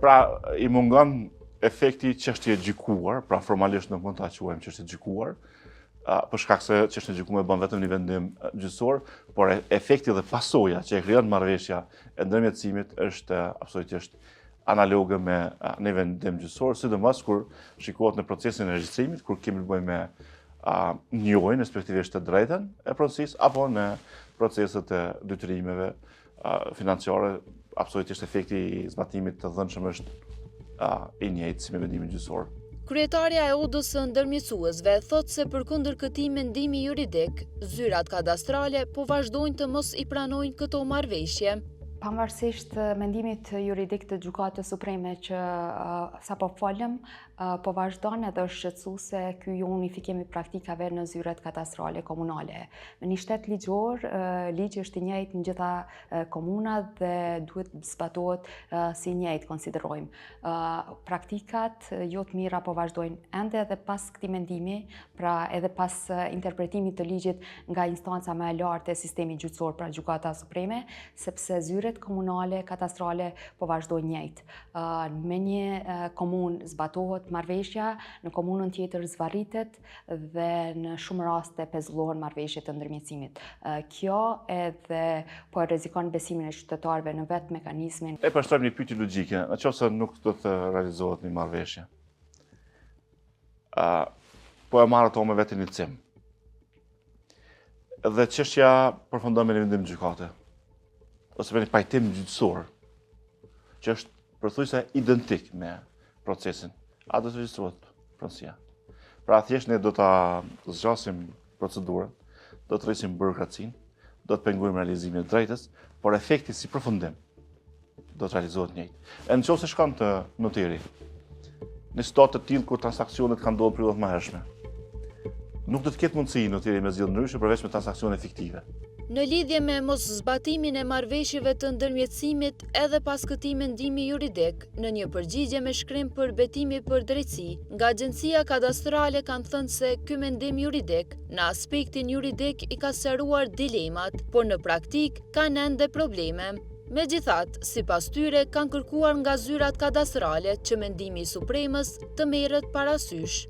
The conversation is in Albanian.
Pra, i mungon efekti çështje gjykuar, pra formalisht nuk mund ta quajmë çështje gjykuar, për shkak se çështja gjykuar bën vetëm një vendim gjyqësor, por efekti dhe pasoja që e krijon marrëveshja e ndërmjetësimit është absolutisht analoge me një vendim gjyqësor, sidomos kur shikohet në procesin e regjistrimit, kur kemi të bëjmë me njojnë, respektivisht të drejtën e procesisë, apo në proceset e detyrimeve financiare, absolutisht efekti i zbatimit të dhënshëm është i njëjtë si me vendimin gjyqësor. Kryetarja e Udhës së Ndërmjetësuesve thotë se përkundër këtij mendimi juridik, zyrat kadastrale po vazhdojnë të mos i pranojnë këto marrëveshje. Pavarësisht mendimit juridik të Gjykatës Supreme që sapo folëm, po vazhdon edhe është shqetësuese ky unifikim i praktikave në zyrat kadastrale komunale. Në një shtet ligjor, ligji është i njëjtë në gjitha komunat dhe duhet zbatohet si njëjtë, konsiderojmë. Praktikat jo të mira po vazhdojnë ende edhe pas këtij mendimi, pra edhe pas interpretimit të ligjit nga instanca më e lartë e sistemit gjyqësor, pra Gjykata Supreme, sepse zyret komunale, kadastrale po vazhdojnë njëjtë. Me një komunë zbatohet marrëveshja, në komunën tjetër zvarritet dhe në shumë raste pezullohen marrëveshjet të ndërmjetësimit. Kjo edhe po rrezikon besimin e qytetarëve në vetë mekanizmin. E përshtojmë një pyetje logjike, nëse nuk do të realizohet një marrëveshje. Po e marrë ato me vetë inicim. Dhe çështja përfundon me një vendim gjykate, ose me një pajtim gjyqësor, që është pothuajse identik me procesin, a do të regjistrohet pronësia. Pra thjesht ne do ta zgjasim procedurën, do të rrisim burokracinë, do të pengojmë realizimin e drejtës, por efekti si përfundim do të realizohet njëjtë. E nëse shkon te noteri, në situatë të tillë kur transaksionet kanë ndodhur për më hershme, nuk do të ketë mundësi noteri me zgjidhje ndryshe përveç me transakcione fiktive. Në lidhje me mos zbatimin e marrëveshjeve të ndërmjetësimit edhe pas këtij mendimi juridik, në një përgjigje me shkrim për betimi për drejtësi, nga Agjencia Kadastrale kanë thënë se ky mendim juridik në aspektin juridik i ka sqaruar dilemat, por në praktik kanë ende probleme. Megjithatë, sipas tyre kanë kërkuar nga zyrat kadastrale që mendimi i Supremës të merret parasysh.